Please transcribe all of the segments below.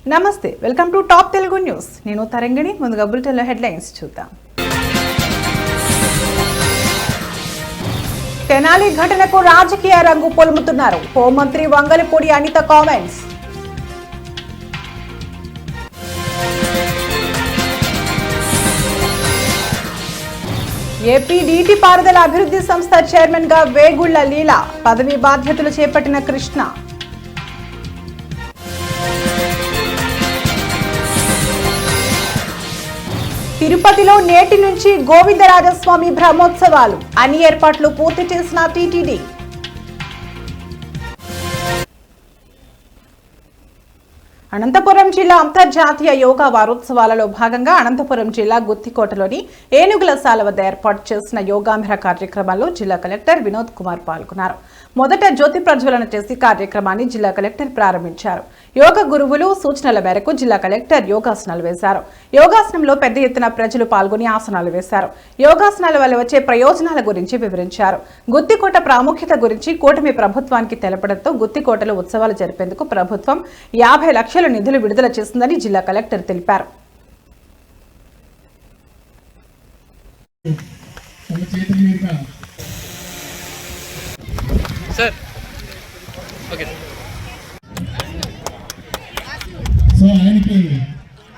నమస్తే, welcome to top Telugu news. నేను తరంగిణి. ముందుగా బులెటిన్లో హెడ్లైన్స్ చూద్దాం. తెనాలి ఘటనకు రాజకీయ రంగు పొలుముతున్నారు హోంమంత్రి వంగలపూడి అనిత కామెంట్స్. ఏపీ నీటిపారుదల అభివృద్ధి సంస్థ చైర్మన్ గా వేగుళ్ల లీల పదవి బాధ్యతలు చేపట్టిన కృష్ణ. తిరుపతిలో నేటి నుంచి గోవిందరాజస్వామి బ్రహ్మోత్సవాలు, అన్ని ఏర్పాట్లు పూర్తి చేసిన టీటీడీ. అనంతపురం జిల్లా అంతర్జాతీయ యోగా వారోత్సవాలలో భాగంగా అనంతపురం జిల్లా గుత్తికోటలోని ఏనుగుల సాల వద్ద ఏర్పాటు చేసిన యోగాంధ్ర కార్యక్రమాల్లో జిల్లా కలెక్టర్ వినోద్ కుమార్ పాల్గొన్నారు. మొదట జ్యోతి ప్రజ్వలన చేసి కార్యక్రమాన్ని జిల్లా కలెక్టర్ ప్రారంభించారు. యోగ గురువులు సూచనల మేరకు జిల్లా కలెక్టర్ యోగాసనాలు వేశారు. యోగాసనంలో పెద్ద ఎత్తున ప్రజలు పాల్గొని ఆసనాలు వేశారు. యోగాసనాల వల్ల వచ్చే ప్రయోజనాల గురించి వివరించారు. గుత్తికోట ప్రాముఖ్యత గురించి కూటమి ప్రభుత్వానికి తెలపడంతో గుత్తికోటలో ఉత్సవాలు జరిపేందుకు ప్రభుత్వం 50 లక్షల నిధులు విడుదల చేసిందని జిల్లా కలెక్టర్ తెలిపారు. సో ఆయనకి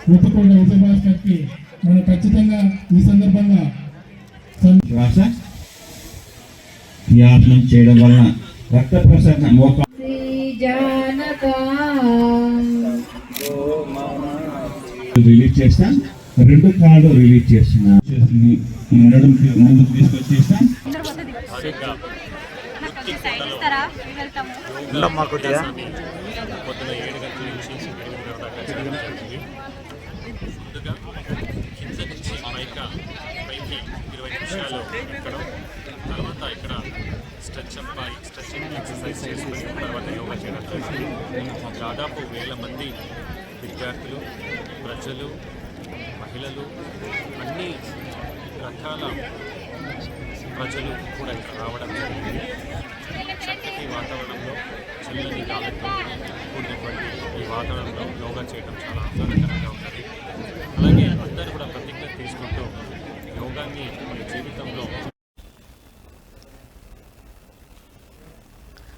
గుత్తికోట ఉత్తరభాస్కర్కి మనం ఖచ్చితంగా ఈ సందర్భంగా వ్యాసనం చేయడం వలన రక్త ప్రసరణ రిలీజ్ చేస్తాం. 2 కాళ్ళు రిలీజ్ చేస్తున్నా ముందుకు తీసుకొచ్చేస్తాం. పొద్దున 7 గంటల నుంచి 8 దాకా చేయడం జరిగింది. ముందుగా కింద నుంచి పైకి 20 నిమిషాలు ఎక్కడం, తర్వాత ఇక్కడ స్ట్రెచ్చింగ్ ఎక్సర్సైజ్ చేసుకుని తర్వాత యోగా చేయడం జరిగింది. దాదాపు 1000 మంది విద్యార్థులు, ప్రజలు, మహిళలు, అన్ని రకాల ప్రజలు కూడా ఇక్కడ రావడం జరిగింది. చక్కటి వాతావరణంలో చల్లని గాలితో కూడినటువంటి ఈ వాతావరణంలో యోగా చేయడం చాలా ఆహ్లాదకరంగా ఉంటుంది. అలాగే అందరూ కూడా ప్రతిజ్ఞ తీసుకుంటూ యోగాన్ని మన జీవితంలో.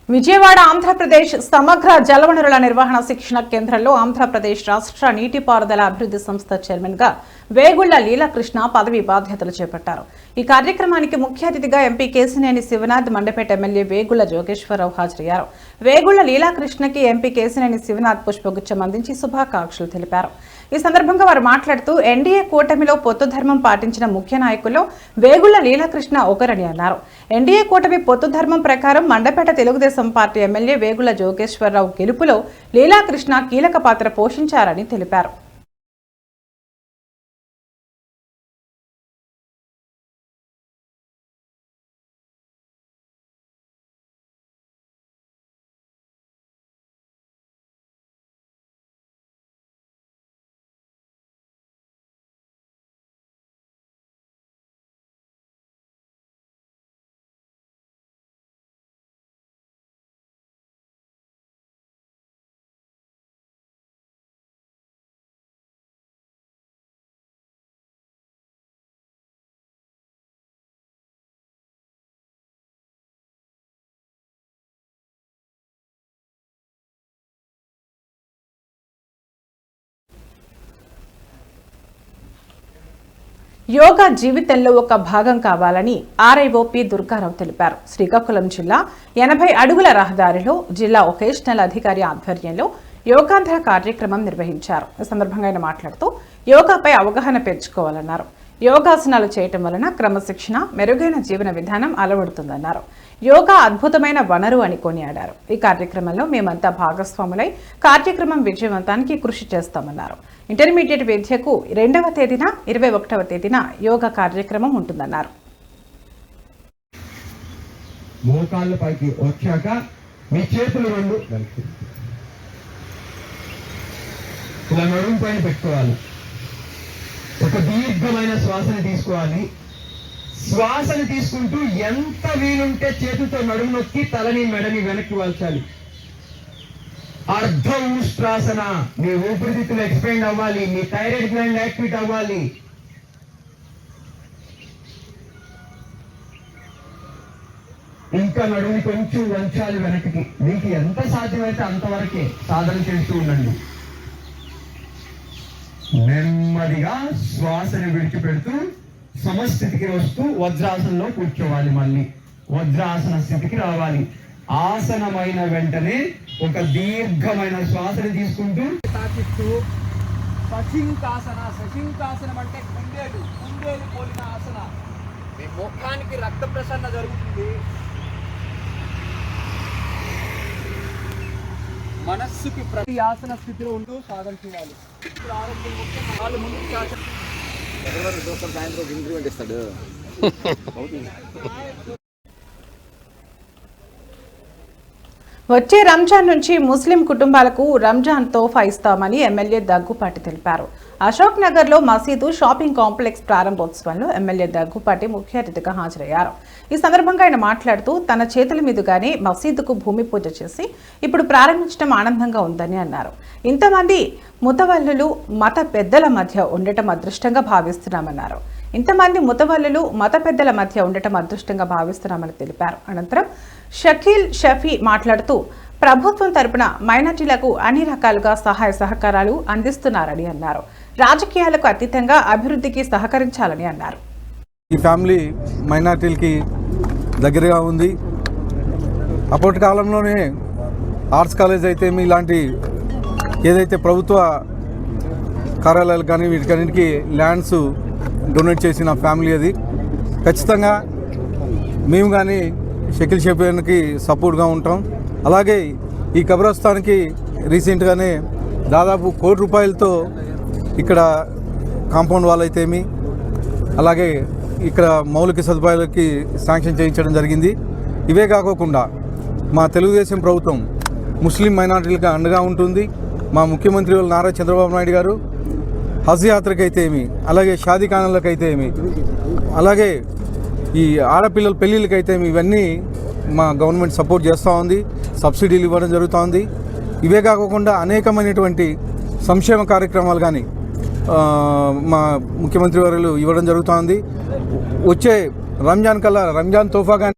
విజయవాడ ఆంధ్రప్రదేశ్ సమగ్ర జలవనరుల నిర్వహణ శిక్షణ కేంద్రంలో ఆంధ్రప్రదేశ్ రాష్ట్ర నీటిపారుదల అభివృద్ధి సంస్థ చైర్మన్ గా వేగుళ్ల లీలాకృష్ణ పదవి బాధ్యతలు చేపట్టారు. ఈ కార్యక్రమానికి ముఖ్య అతిథిగా ఎంపీ కేశినేని శివనాథ్, మండపేట ఎమ్మెల్యే వేగుళ్ల జోగేశ్వరరావు హాజరయ్యారు. వేగుళ్ల లీలాకృష్ణకి ఎంపీ కేశినేని శివనాథ్ పుష్పగుచ్చం అందించి శుభాకాంక్షలు తెలిపారు. ఈ సందర్భంగా వారు మాట్లాడుతూ ఎన్డీఏ కూటమిలో పొత్తు ధర్మం పాటించిన ముఖ్య నాయకుల్లో వేగుళ్ల లీలాకృష్ణ ఒకరని అన్నారు. ఎన్డీఏ కూటమి పొత్తు ధర్మం ప్రకారం మండపేట తెలుగుదేశం పార్టీ ఎమ్మెల్యే వేగుళ్ల జోగేశ్వరరావు గెలుపులో లీలాకృష్ణ కీలక పాత్ర పోషించారని తెలిపారు. యోగా జీవితంలో ఒక భాగం కావాలని ఆర్ఐఓపి దుర్గారావు తెలిపారు. శ్రీకాకుళం జిల్లా 80 అడుగుల రహదారిలో జిల్లా వొకేషనల్ అధికారి ఆధ్వర్యంలో యోగాంధ్ర కార్యక్రమం నిర్వహించారు. ఈ సందర్భంగా ఆయన మాట్లాడుతూ యోగాపై అవగాహన పెంచుకోవాలన్నారు. యోగాసనాలు చేయటం వలన క్రమశిక్షణ, మెరుగైన జీవన విధానం అలవడుతుందన్నారు. యోగా అద్భుతమైన వనరు అని కొనియాడారు. ఈ కార్యక్రమంలో మేమంతా భాగస్వాములై కార్యక్రమం విజయవంతానికి కృషి చేస్తామన్నారు. ఇంటర్మీడియట్ విద్యకు 2వ తేదీన 21వ తేదీన యోగా కార్యక్రమం ఉంటుందన్నారు. మోకాళ్ళ పైకి వచ్చాక మీ చేతులు 2 ఇలా నడుము పైన పెట్టుకోవాలి. ఒక దీర్ఘమైన శ్వాసని తీసుకోవాలి. శ్వాసని తీసుకుంటూ ఎంత వీలుంటే చేతులతో నడుము నొక్కి తలని మెడని వెనక్కి వాల్చాలి. అర్ధ ఉష్ట్రాసన. మీ ఊపిరితిత్తులు ఎక్స్పెండ్ అవ్వాలి, మీ థైరాయిడ్ గ్లాండ్ యాక్టివేట్ అవ్వాలి. ఇంకా నడుము కొంచెం వంచాలి వెనక్కి. మీకు ఎంత సాధ్యమైతే అంతవరకే సాధన చేస్తూ ఉండండి. నెమ్మదిగా శ్వాసని విడిచిపెడుతూ సమస్థితికి వస్తూ వజ్రాసనంలో కూర్చోవాలి. మళ్ళీ వజ్రాసన స్థితికి రావాలి. ఆసనమైన వెంటనే ఒక దీర్ఘమైన శ్వాసని తీసుకుంటూ తాకిస్తూ సశింకాసన. సశింకాసనం అంటే కుందేలు పోలిన ఆసన. మీ ముఖానికి రక్త ప్రసరణ జరుగుతుంది. మనస్సుకి ప్రతి ఆసన స్థితిలో ఉంటూ సాధన చేయాలి. ఆరోగ్యం ముఖ్యం. వాళ్ళు ముందుకు సాయంత్రం ఇంక్రిమెంట్ ఇస్తాడు. వచ్చే రంజాన్ నుంచి ముస్లిం కుటుంబాలకు రంజాన్ తోఫా ఇస్తామని ఎమ్మెల్యే దగ్గుపాటి తెలిపారు. అశోక్ నగర్ లో మసీదు షాపింగ్ కాంప్లెక్స్ ప్రారంభోత్సవంలో ఎమ్మెల్యే దగ్గుపాటి ముఖ్య అతిథిగా హాజరయ్యారు. ఈ సందర్భంగా ఆయన మాట్లాడుతూ తన చేతుల మీదుగానే మసీదుకు భూమి పూజ చేసి ఇప్పుడు ప్రారంభించడం ఆనందంగా ఉందని అన్నారు. ఇంతమంది ముతవల్లులు మత పెద్దల మధ్య ఉండటం అదృష్టంగా భావిస్తున్నామన్నారు. ఇంతమంది ముతవల్లులు మత పెద్దల మధ్య ఉండటం అదృష్టంగా భావిస్తున్నామని తెలిపారు. అనంతరం షకీల్ షఫీ మాట్లాడుతూ ప్రభుత్వం తరపున మైనార్టీలకు అన్ని రకాలుగా సహాయ సహకారాలు అందిస్తున్నారని అన్నారు. రాజకీయాలకు అతీతంగా అభివృద్ధికి సహకరించాలని అన్నారు. ఈ ఫ్యామిలీ మైనార్టీలకి దగ్గరగా ఉంది. అప్పటి కాలంలోనే ఆర్ట్స్ కాలేజ్ అయితే ఇలాంటి ఏదైతే ప్రభుత్వ కార్యాలయాలు కానీ వీటికన్నిటికీ ల్యాండ్స్ డొనేట్ చేసిన ఫ్యామిలీ అది. ఖచ్చితంగా మేము కానీ షకీల్ షఫీకి సపోర్ట్గా ఉంటాం. అలాగే ఈ కబ్రస్థాన్కి రీసెంట్గానే దాదాపు ₹1 కోటి ఇక్కడ కాంపౌండ్ వాల్ అయితేమి అలాగే ఇక్కడ మౌలిక సదుపాయాలకి శాంక్షన్ చేయించడం జరిగింది. ఇవే కాకోకుండా మా తెలుగుదేశం ప్రభుత్వం ముస్లిం మైనారిటీలకు అండగా ఉంటుంది. మా ముఖ్యమంత్రి నారా చంద్రబాబు నాయుడు గారు హజ్ యాత్రకైతే ఏమి, అలాగే షాదీఖానాలకైతే ఏమి, అలాగే ఈ ఆడపిల్లల పెళ్ళిళ్ళకైతే ఏమి, ఇవన్నీ మా గవర్నమెంట్ సపోర్ట్ చేస్తూ ఉంది. సబ్సిడీలు ఇవ్వడం జరుగుతోంది. ఇవే కాకుండా అనేకమైనటువంటి సంక్షేమ కార్యక్రమాలు కానీ మా ముఖ్యమంత్రి వర్యులు ఇవ్వడం జరుగుతోంది. వచ్చే రంజాన్ కల్లా రంజాన్ తోఫా కానీ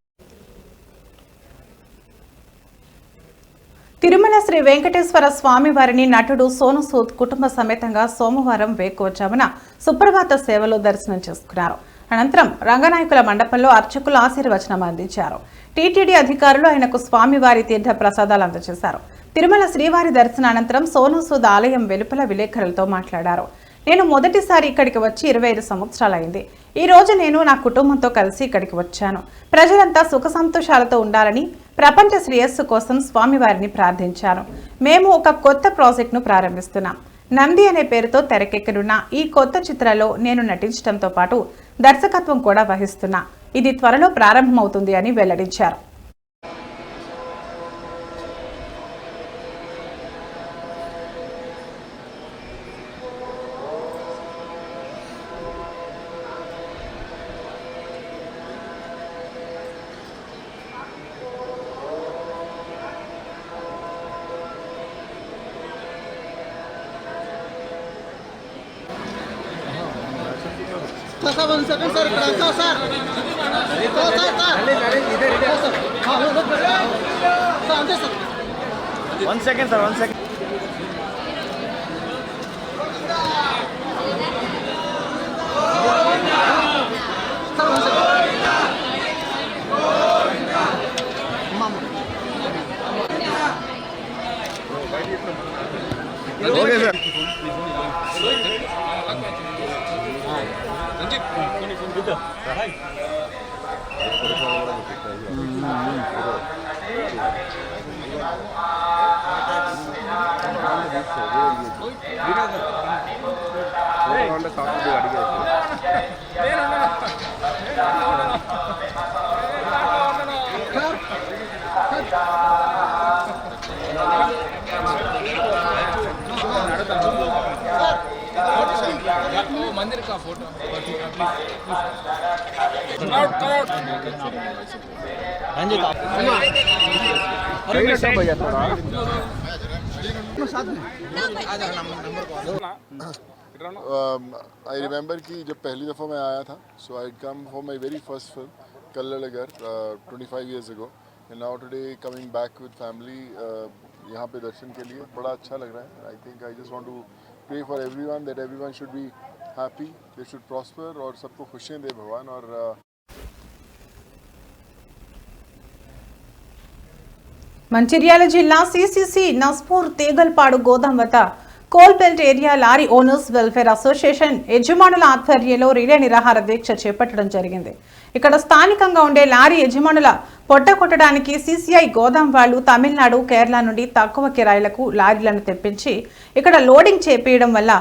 తిరుమల శ్రీ వెంకటేశ్వర స్వామి వారిని నటుడు సోను సూద్ కుటుంబ సమేతంగా సోమవారం వేకువజామున సుప్రభాత సేవలో దర్శనం చేసుకున్నారు. అనంతరం రంగనాయకుల మండపంలో అర్చకులు ఆశీర్వచనం అందించారు. టీటీడీ అధికారులు ఆయనకు స్వామివారి తీర్థ ప్రసాదాలు అందజేశారు. తిరుమల శ్రీవారి దర్శనానంతరం సోను సూద్ ఆలయం వెలుపల విలేకరులతో మాట్లాడారు. నేను మొదటిసారి ఇక్కడికి వచ్చి 25 సంవత్సరాలైంది. ఈ రోజు నేను నా కుటుంబంతో కలిసి ఇక్కడికి వచ్చాను. ప్రజలంతా సుఖ సంతోషాలతో ఉండాలని, ప్రపంచ శ్రేయస్సు కోసం స్వామివారిని ప్రార్థించాను. మేము ఒక కొత్త ప్రాజెక్టును ప్రారంభిస్తున్నాం. నంది అనే పేరుతో తెరకెక్కనున్న ఈ కొత్త చిత్రంలో నేను నటించడంతో పాటు దర్శకత్వం కూడా వహిస్తున్నా. ఇది త్వరలో ప్రారంభమవుతుంది అని వెల్లడించారు. One second, sir. One second. Okay, sir. मंदिर का फोटो हाँ जी, I remember कि जब पहली दफ़ा मैं आया था, so I come for my very first film, Kallalagar, 25 years ago, and now today coming back with family, यहाँ पे दर्शन के लिए बड़ा अच्छा लग रहा है. I think I just want to pray for everyone that everyone should be happy, they should prosper और सबको खुशियाँ दे भगवान. और మంచిర్యాల జిల్లా సిసిసి నస్పూర్ తీగల్పాడు గోదాం వద్ద coal belt area lorry owners welfare association యజమానుల ఆధ్వర్యంలో రిలే నిరాహార దీక్ష చేపట్టడం జరిగింది. ఇక్కడ స్థానికంగా ఉండే లారీ యజమానుల పొట్ట కొట్టడానికి సిసిఐ గోదాం వాళ్లు తమిళనాడు, కేరళ నుండి తక్కువ కిరాయిలకు లారీలను తెప్పించి ఇక్కడ లోడింగ్ చేపేయడం వల్ల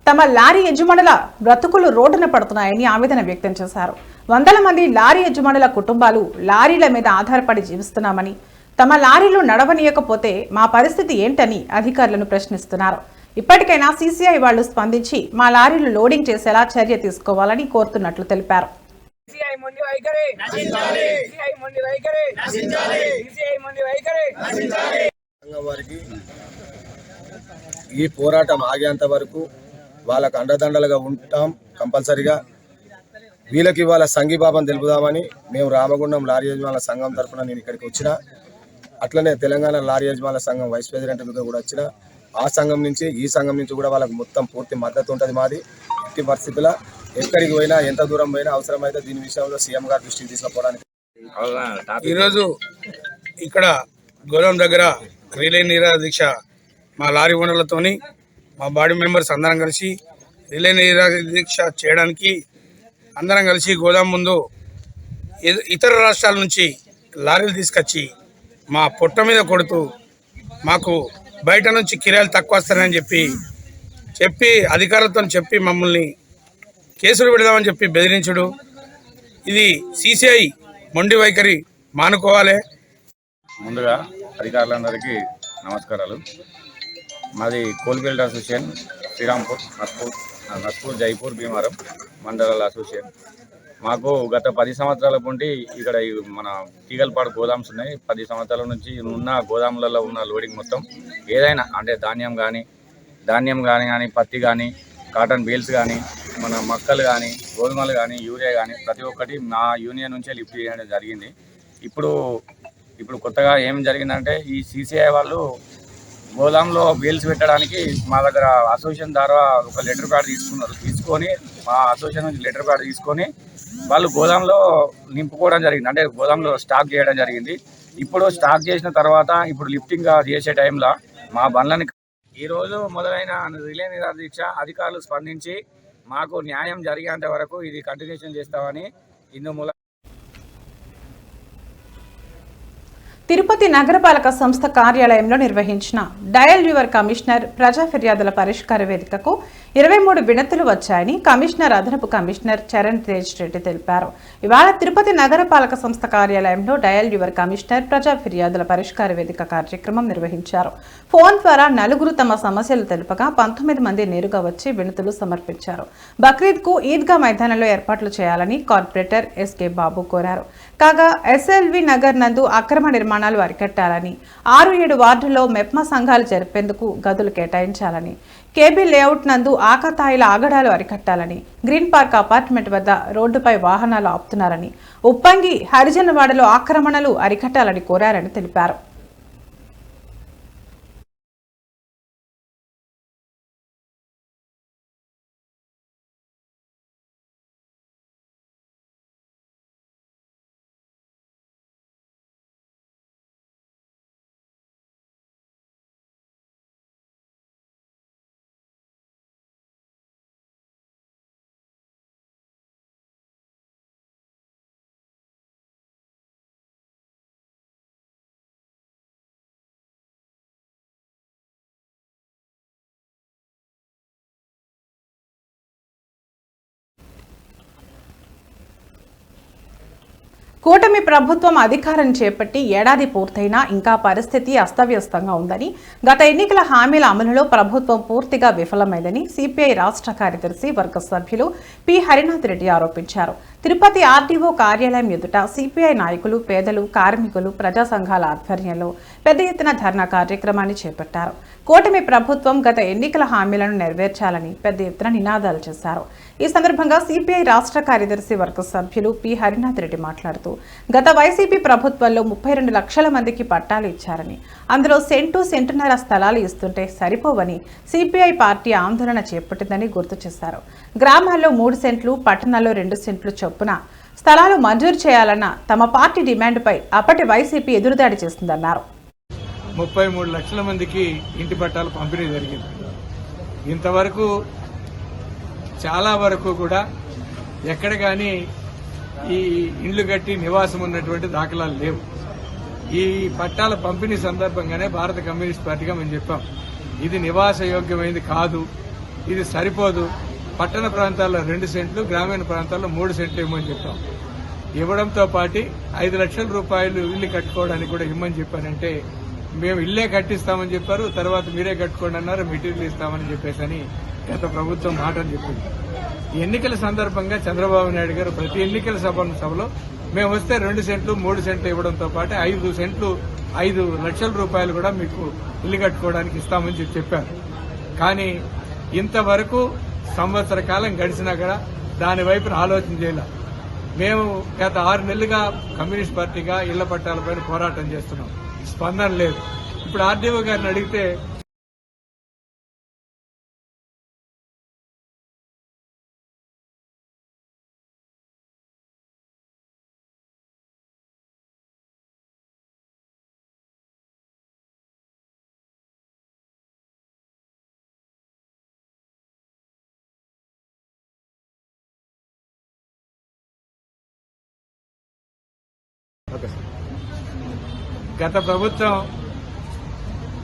తమ లారీ యజమానుల బ్రతుకులు రోడ్డున పడుతున్నాయని ఆవేదన వ్యక్తం చేశారు. వందల మంది లారీ యజమానుల కుటుంబాలు లారీల మీద ఆధారపడి జీవిస్తున్నామని, తమ లారీలు నడవనీయకపోతే మా పరిస్థితి ఏంటని అధికారులను ప్రశ్నిస్తున్నారు. ఇప్పటికైనా సీసీఐ వాళ్లు స్పందించి మా లారీలు లోడింగ్ చేసేలా చర్య తీసుకోవాలని కోరుతున్నట్లు తెలిపారు. ఈ పోరాటం ఆగేంత వరకు వాళ్ళకు అండదండలుగా ఉంటాం. కంపల్సరిగా వీళ్ళకి వాళ్ళ సంఘీభావం తెలుపుదామని మేము రామగుండం లారీ యజమానుల సంఘం తరఫున నేను ఇక్కడికి వచ్చిన, అట్లనే తెలంగాణ లారీ యజమానుల సంఘం వైస్ ప్రెసిడెంట్గా కూడా వచ్చిన. ఆ సంఘం నుంచి ఈ సంఘం నుంచి కూడా వాళ్ళకి మొత్తం పూర్తి మద్దతు ఉంటుంది మాది. ఎట్టి పరిస్థితుల్లో ఎక్కడికి పోయినా, ఎంత దూరం పోయినా అవసరమైతే దీని విషయంలో సీఎం గారి దృష్టికి తీసుకుపోవడానికి ఈరోజు ఇక్కడ గోదాం దగ్గర రిలే నిరాహార దీక్ష మా లారీ ఓనర్లతోని మా బాడీ మెంబర్స్ అందరం కలిసి రిలే నిరాహార దీక్ష చేయడానికి అందరం కలిసి గోదాం ముందు ఇతర రాష్ట్రాల నుంచి లారీలు తీసుకొచ్చి మా పొట్ట మీద కొడుతూ మాకు బయట నుంచి కిరాయిలు తక్కువ వస్తారని చెప్పి అధికారులతో చెప్పి మమ్మల్ని కేసులు పెడదామని చెప్పి బెదిరించుడు, ఇది సిసిఐ మొండి వైఖరి మానుకోవాలి. ముందుగా అధికారులందరికీ నమస్కారాలు. మాది కోల్బెల్ట్ అసోసియేషన్ శ్రీరాంపూర్, నస్పూర్, జైపూర్, భీమారం మండలాల అసోసియేషన్. మాకు గత 10 సంవత్సరాల నుండి ఇక్కడ మన తీగల్పాడు గోదామ్స్ ఉన్నాయి. 10 సంవత్సరాల నుంచి ఉన్న గోదాములలో ఉన్న లోడింగ్ మొత్తం ఏదైనా అంటే ధాన్యం కానీ పత్తి కానీ, కాటన్ బేల్స్ కానీ, మన మక్కలు కానీ, గోధుమలు కానీ, యూరియా కానీ ప్రతి ఒక్కటి మా యూనియన్ నుంచే లిఫ్ట్ చేయడం జరిగింది. ఇప్పుడు కొత్తగా ఏం జరిగిందంటే ఈ సిసిఐ వాళ్ళు గోదాంలో బేల్స్ పెట్టడానికి మా దగ్గర అసోసియేషన్ ద్వారా ఒక లెటర్ ప్యాడ్ తీసుకొని మా అసోసియేషన్ నుంచి లెటర్ ప్యాడ్ తీసుకొని వాళ్ళు గోదాంలో నింపుకోవడం జరిగింది. అంటే గోదాంలో స్టాక్ చేయడం జరిగింది. ఇప్పుడు స్టాక్ చేసిన తర్వాత ఇప్పుడు లిఫ్టింగ్ చేసే టైంలో మా బండ్లని ఈరోజు మొదలైన రిలే నిరాహార దీక్ష అధికారులు స్పందించి మాకు న్యాయం జరిగేంత వరకు ఇది కంటిన్యూషన్ చేస్తామని ఇందుమూల తిరుపతి నగరపాలక సంస్థ కార్యాలయంలో నిర్వహించిన డయల్ యువర్ కమిషనర్ ప్రజా ఫిర్యాదుల పరిష్కార వేదికకు 23 వినతులు వచ్చాయని కమిషనర్ అదనపు కమిషనర్ చరణ్ తేజ్ రెడ్డి తెలిపారు. ఇవాళ తిరుపతి నగరపాలక సంస్థ కార్యాలయంలో డయల్ యువర్ కమిషనర్ ప్రజా ఫిర్యాదుల పరిష్కార వేదిక కార్యక్రమం నిర్వహించారు. ఫోన్ ద్వారా 4 తమ సమస్యలు తెలుపగా 19 మంది నేరుగా వచ్చి వినతులు సమర్పించారు. బక్రీద్కు ఈద్గా మైదానంలో ఏర్పాట్లు చేయాలని కార్పొరేటర్ ఎస్కే బాబు కోరారు. కాగా ఎస్ఎల్వి నగర్ నందు అక్రమ నిర్మాణాలు అరికట్టాలని, 6-7 వార్డుల్లో మెప్మా సంఘాలు జరిపేందుకు గదులు కేటాయించాలని, కేబీ లేఅవుట్ నందు ఆకతాయిల ఆగడాలు అరికట్టాలని, గ్రీన్ పార్క్ అపార్ట్మెంట్ వద్ద రోడ్డుపై వాహనాలు ఆపుతున్నారని, ఉప్పంగి హరిజనవాడలో ఆక్రమణలు అరికట్టాలని కోరారని తెలిపారు. కూటమి ప్రభుత్వం అధికారం చేపట్టి ఏడాది పూర్తయినా ఇంకా పరిస్థితి అస్తవ్యస్తంగా ఉందని, గత ఎన్నికల హామీల అమలులో ప్రభుత్వం పూర్తిగా విఫలమైందని సిపిఐ రాష్ట్ర కార్యదర్శి వర్గ సభ్యులు పి హరినాథ్ రెడ్డి ఆరోపించారు. తిరుపతి ఆర్టీఓ కార్యాలయం ఎదుట సిపిఐ నాయకులు, పేదలు, కార్మికులు, ప్రజా సంఘాల ఆధ్వర్యంలో పెద్ద ఎత్తున ధర్నా కార్యక్రమాన్ని చేపట్టారు. కూటమి ప్రభుత్వం గత ఎన్నికల హామీలను నెరవేర్చాలని పెద్ద ఎత్తున నినాదాలు చేశారు. ఈ సందర్భంగా సిపిఐ రాష్ట్ర కార్యదర్శి వర్గ సభ్యులు పి హరినాథ్ రెడ్డి మాట్లాడుతూ గత వైసీపీ ప్రభుత్వంలో 32 లక్షల మందికి పట్టాలు ఇచ్చారని, అందులో సెంటున్నర స్థలాలు ఇస్తుంటే సరిపోవని సిపిఐ పార్టీ ఆందోళన చేపట్టిందని గుర్తు చేశారు. గ్రామాల్లో 3 సెంట్లు, పట్టణాల్లో 2 సెంట్లు చొప్పున స్థలాలు మంజూరు చేయాలన్న తమ పార్టీ డిమాండ్పై అప్పటి వైసీపీ ఎదురుదాడి చేస్తుందన్నారు. 33 లక్షల మందికి ఇంటి పట్టాలు పంపిణీ జరిగింది. ఇంతవరకు చాలా వరకు కూడా ఎక్కడ కానీ ఈ ఇండ్లు కట్టి నివాసం ఉన్నటువంటి దాఖలాలు లేవు. ఈ పట్టాల పంపిణీ సందర్భంగానే భారత కమ్యూనిస్ట్ పార్టీగా మేము చెప్పాం, ఇది నివాస యోగ్యమైనది కాదు, ఇది సరిపోదు, పట్టణ ప్రాంతాల్లో 2 సెంట్లు, గ్రామీణ ప్రాంతాల్లో 3 సెంట్లు ఇవ్వమని చెప్పాం. ఇవ్వడంతో పాటు 5 లక్షల రూపాయలు ఇల్లు కట్టుకోవడానికి కూడా ఇవ్వమని చెప్పానంటే మేము ఇల్లే కట్టిస్తామని చెప్పారు. తర్వాత మీరే కట్టుకోండి అన్నారు, మెటీరియల్ ఇస్తామని చెప్పేసి గత ప్రభుత్వం మాటలు చెప్పింది. ఎన్నికల సందర్భంగా చంద్రబాబు నాయుడు గారు ప్రతి ఎన్నికల సభలో మేము వస్తే 2 సెంట్లు 3 సెంట్లు ఇవ్వడంతో పాటు 5 సెంట్లు 5 లక్షల రూపాయలు కూడా మీకు ఇల్లు కట్టుకోవడానికి ఇస్తామని చెప్పారు. కానీ ఇంతవరకు సంవత్సర కాలం గడిచినా కూడా దాని వైపున ఆలోచన చేయాల. మేము గత 6 నెలలుగా కమ్యూనిస్ట్ పార్టీగా ఇళ్ల పట్టాలపైన పోరాటం చేస్తున్నాం, స్పందన లేదు. ఇప్పుడు ఆర్డీఓ గారిని అడిగితే గత ప్రభుత్వం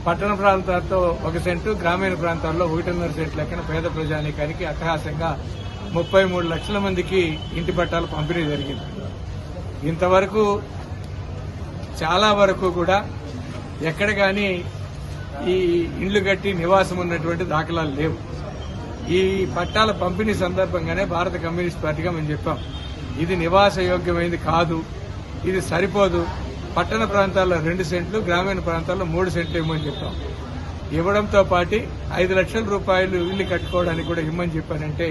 పట్టణ ప్రాంతాలతో 1 సెంటు, గ్రామీణ ప్రాంతాల్లో 1.5 సెంటు లెక్కన పేద ప్రజానీకానికి అట్టహాసంగా 33 లక్షల మందికి ఇంటి పట్టాలు పంపిణీ జరిగింది. ఇంతవరకు చాలా వరకు కూడా ఎక్కడ కానీ ఈ ఇండ్లు కట్టి నివాసం ఉన్నటువంటి దాఖలాలు లేవు. ఈ పట్టాల పంపిణీ సందర్భంగానే భారత కమ్యూనిస్ట్ పార్టీగా మేము చెప్పాం, ఇది నివాస యోగ్యమైనది కాదు, ఇది సరిపోదు, పట్టణ ప్రాంతాల్లో 2 సెంట్లు, గ్రామీణ ప్రాంతాల్లో 3 సెంట్లు ఇవ్వమని చెప్పాం. ఇవ్వడంతో పాటు 5 లక్షల రూపాయలు ఇల్లు కట్టుకోవడానికి కూడా ఇవ్వమని చెప్పానంటే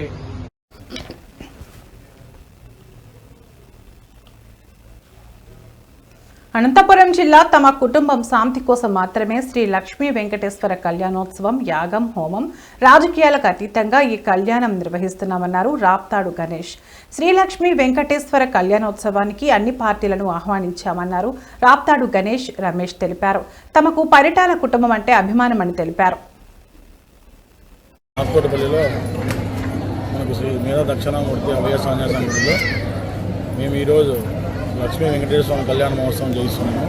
అనంతపురం జిల్లా తమ కుటుంబం శాంతి కోసం మాత్రమే శ్రీ లక్ష్మీ వెంకటేశ్వర కళ్యాణోత్సవం, యాగం, హోమం, రాజకీయాలకు అతీతంగా ఈ కళ్యాణం నిర్వహిస్తున్నామన్నారు రాప్తాడు గణేష్. శ్రీ లక్ష్మీ వెంకటేశ్వర కళ్యాణోత్సవానికి అన్ని పార్టీలను ఆహ్వానించామన్నారు రాప్తాడు గణేష్. రమేష్ తెలిపారు, తమకు పరిటాల కుటుంబం అంటే అభిమానమని తెలిపారు. మేము ఈరోజు లక్ష్మీ వెంకటేశ్వర స్వామి కళ్యాణ మహోత్సవం చేస్తున్నాము.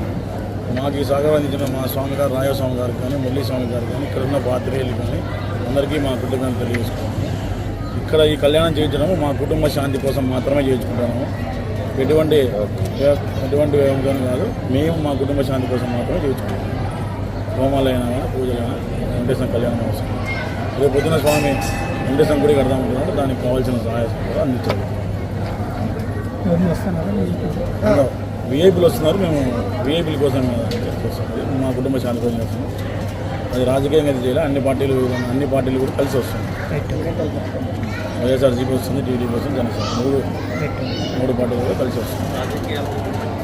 మాకు ఈ సహకారం అందించిన మా స్వామి గారు రాయస్వామి గారికి కానీ, మురళీ స్వామి గారు కానీ, ఇక్కడ ఉన్న పాత్రేయులు కానీ అందరికీ మా కృతజ్ఞతలు తెలియజేసుకున్నాము. ఇక్కడ ఈ కళ్యాణం చేయించడము మా కుటుంబ శాంతి కోసం మాత్రమే చేయించుకుంటున్నాము. ఎటువంటి వ్యవహారం కాదు, మేము మా కుటుంబ శాంతి కోసం మాత్రమే చేయించుకుంటాము. హోమాలైనా కానీ, పూజలైనా వెంకటేశ్వర కళ్యాణ మహోత్సవం రేపు పొద్దున స్వామి వెంకటేశ్వర గుడి కడదామంటున్నాడు, దానికి కావాల్సిన సహాయ సహకారం అందించాలి. విఐపీలు వస్తున్నారు, మేము విఐపీల కోసం చేస్తాం, మా కుటుంబ శాంతి కోసం చేస్తున్నాం. అది రాజకీయంగా అయితే చేయాలి, అన్ని పార్టీలు కూడా కలిసి వస్తుంది. వైఎస్ఆర్సీపీ వస్తుంది, టీడీపీ వస్తుంది, జనసేన మూడు పార్టీలు కూడా కలిసి వస్తుంది.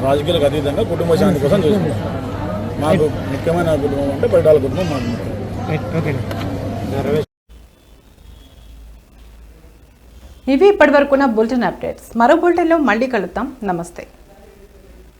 రాజకీయాలకు అతీతంగా కుటుంబ శాంతి కోసం చేసుకుంటాం. మాకు ముఖ్యమైన కుటుంబం అంటే పరిటాల కుటుంబం మాకు ముఖ్యం. ఇవి ఇప్పటివరకున్న బులెటిన్ అప్డేట్స్. మరో బులెటిన్లో మళ్ళీ కలుద్దాం. నమస్తే.